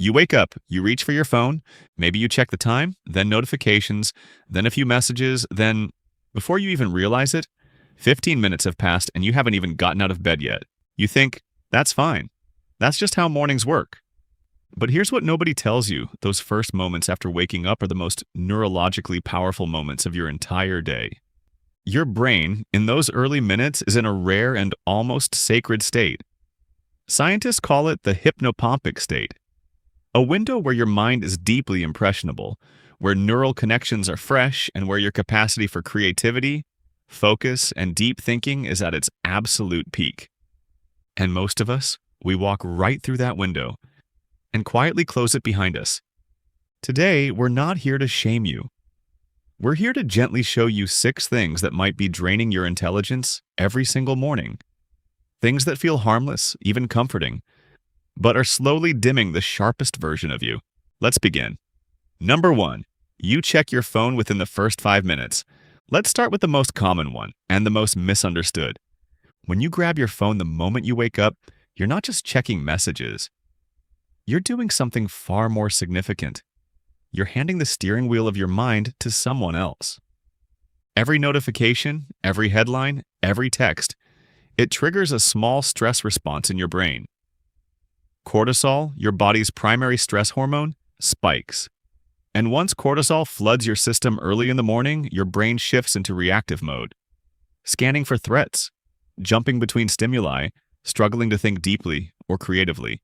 You wake up, you reach for your phone, maybe you check the time, then notifications, then a few messages, then, before you even realize it, 15 minutes have passed and you haven't even gotten out of bed yet. You think, that's fine. That's just how mornings work. But here's what nobody tells you. Those first moments after waking up are the most neurologically powerful moments of your entire day. Your brain, in those early minutes, is in a rare and almost sacred state. Scientists call it the hypnopompic state, a window where your mind is deeply impressionable, where neural connections are fresh, and where your capacity for creativity, focus, and deep thinking is at its absolute peak. And most of us, we walk right through that window and quietly close it behind us. Today, we're not here to shame you. We're here to gently show you 6 things that might be draining your intelligence every single morning. Things that feel harmless, even comforting, but are slowly dimming the sharpest version of you. Let's begin. Number 1, you check your phone within the first 5 minutes. Let's start with the most common one and the most misunderstood. When you grab your phone the moment you wake up, you're not just checking messages. You're doing something far more significant. You're handing the steering wheel of your mind to someone else. Every notification, every headline, every text, it triggers a small stress response in your brain. Cortisol, your body's primary stress hormone, spikes. And once cortisol floods your system early in the morning, your brain shifts into reactive mode, scanning for threats, jumping between stimuli, struggling to think deeply or creatively.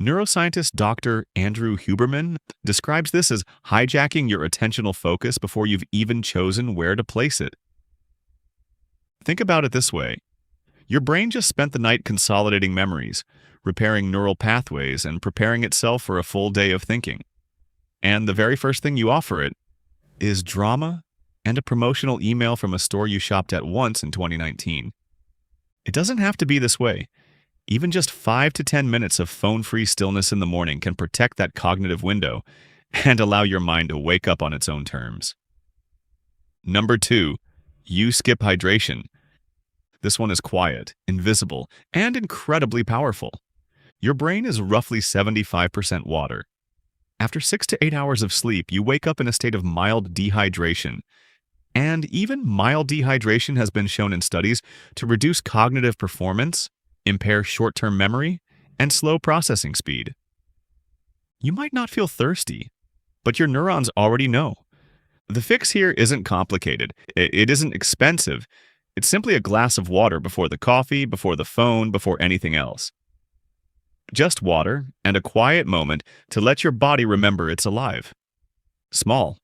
Neuroscientist Dr. Andrew Huberman describes this as hijacking your attentional focus before you've even chosen where to place it. Think about it this way. Your brain just spent the night consolidating memories, repairing neural pathways, and preparing itself for a full day of thinking. And the very first thing you offer it is drama and a promotional email from a store you shopped at once in 2019. It doesn't have to be this way. Even just 5 to 10 minutes of phone-free stillness in the morning can protect that cognitive window and allow your mind to wake up on its own terms. Number 2, you skip hydration. This one is quiet, invisible, and incredibly powerful. Your brain is roughly 75% water. After 6 to 8 hours of sleep, you wake up in a state of mild dehydration. And even mild dehydration has been shown in studies to reduce cognitive performance, impair short-term memory, and slow processing speed. You might not feel thirsty, but your neurons already know. The fix here isn't complicated. It isn't expensive. It's simply a glass of water before the coffee, before the phone, before anything else. Just water and a quiet moment to let your body remember it's alive. Small.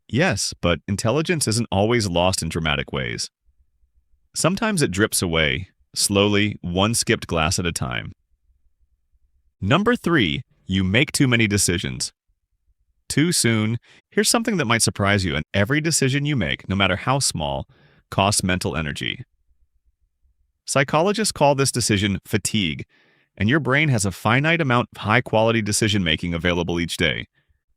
Yes, but intelligence isn't always lost in dramatic ways. Sometimes it drips away, slowly, one skipped glass at a time. Number 3, you make too many decisions. Too soon. Here's something that might surprise you, and every decision you make, no matter how small, costs mental energy. Psychologists call this decision fatigue, and your brain has a finite amount of high-quality decision-making available each day.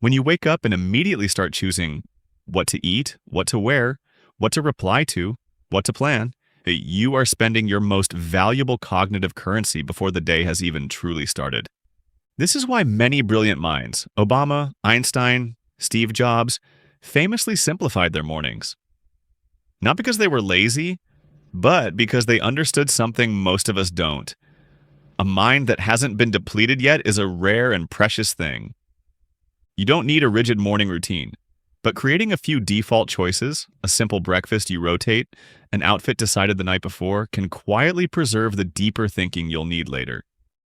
When you wake up and immediately start choosing what to eat, what to wear, what to reply to, what to plan, you are spending your most valuable cognitive currency before the day has even truly started. This is why many brilliant minds, Obama, Einstein, Steve Jobs, famously simplified their mornings. Not because they were lazy, but because they understood something most of us don't. A mind that hasn't been depleted yet is a rare and precious thing. You don't need a rigid morning routine, but creating a few default choices, a simple breakfast you rotate, an outfit decided the night before, can quietly preserve the deeper thinking you'll need later.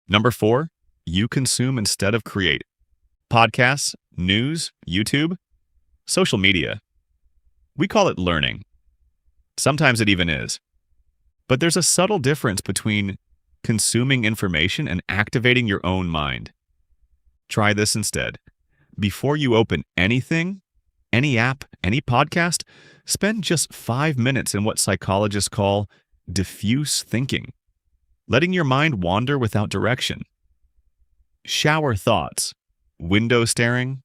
Number 4, you consume instead of create. Podcasts, news, YouTube, social media. We call it learning. Sometimes it even is. But there's a subtle difference between consuming information and activating your own mind. Try this instead. Before you open anything, any app, any podcast, spend just 5 minutes in what psychologists call diffuse thinking, letting your mind wander without direction. Shower thoughts, window staring,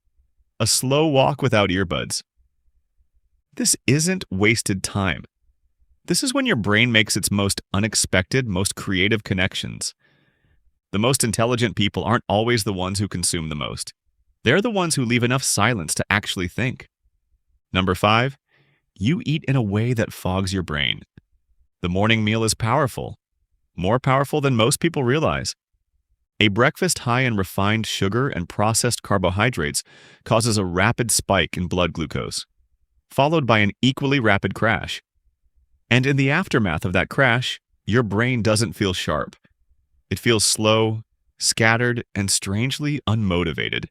a slow walk without earbuds. This isn't wasted time. This is when your brain makes its most unexpected, most creative connections. The most intelligent people aren't always the ones who consume the most. They're the ones who leave enough silence to actually think. Number 5, you eat in a way that fogs your brain. The morning meal is powerful, more powerful than most people realize. A breakfast high in refined sugar and processed carbohydrates causes a rapid spike in blood glucose, followed by an equally rapid crash. And in the aftermath of that crash, your brain doesn't feel sharp. It feels slow, scattered, and strangely unmotivated.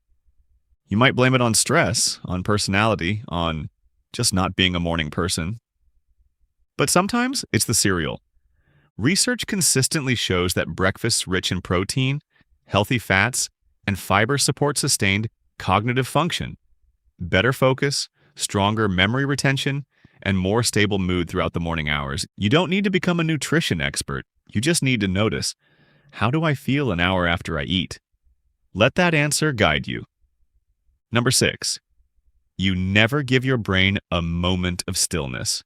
You might blame it on stress, on personality, on just not being a morning person. But sometimes it's the cereal. Research consistently shows that breakfasts rich in protein, healthy fats, and fiber support sustained cognitive function, better focus, stronger memory retention, and more stable mood throughout the morning hours. You don't need to become a nutrition expert. You just need to notice, how do I feel an hour after I eat? Let that answer guide you. Number 6, you never give your brain a moment of stillness.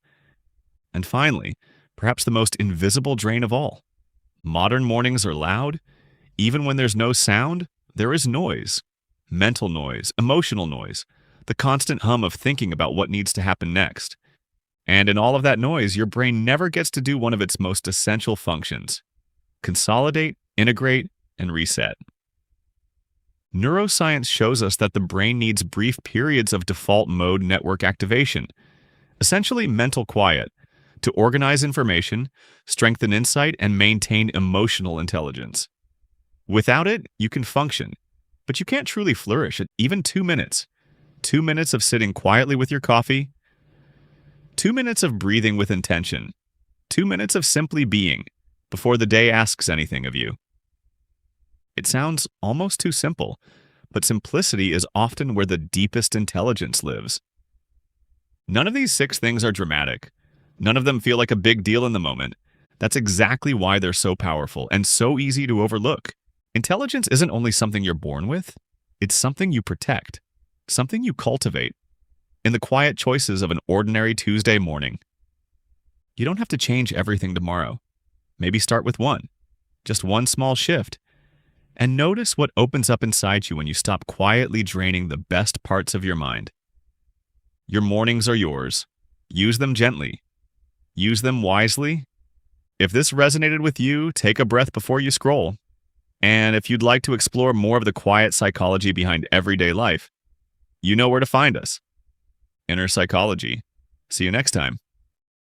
And finally, perhaps the most invisible drain of all. Modern mornings are loud. Even when there's no sound, there is noise. Mental noise, emotional noise, the constant hum of thinking about what needs to happen next. And in all of that noise, your brain never gets to do one of its most essential functions: consolidate, integrate, and reset. Neuroscience shows us that the brain needs brief periods of default mode network activation, essentially mental quiet, to organize information, strengthen insight, and maintain emotional intelligence. Without it, you can function, but you can't truly flourish at even 2 minutes. 2 minutes of sitting quietly with your coffee, 2 minutes of breathing with intention, 2 minutes of simply being before the day asks anything of you. It sounds almost too simple, but simplicity is often where the deepest intelligence lives. None of these 6 things are dramatic. None of them feel like a big deal in the moment. That's exactly why they're so powerful and so easy to overlook. Intelligence isn't only something you're born with, it's something you protect, something you cultivate, in the quiet choices of an ordinary Tuesday morning. You don't have to change everything tomorrow. Maybe start with one, just one small shift, and notice what opens up inside you when you stop quietly draining the best parts of your mind. Your mornings are yours. Use them gently. Use them wisely. If this resonated with you, take a breath before you scroll. And if you'd like to explore more of the quiet psychology behind everyday life, you know where to find us. Inner Psychology. See you next time.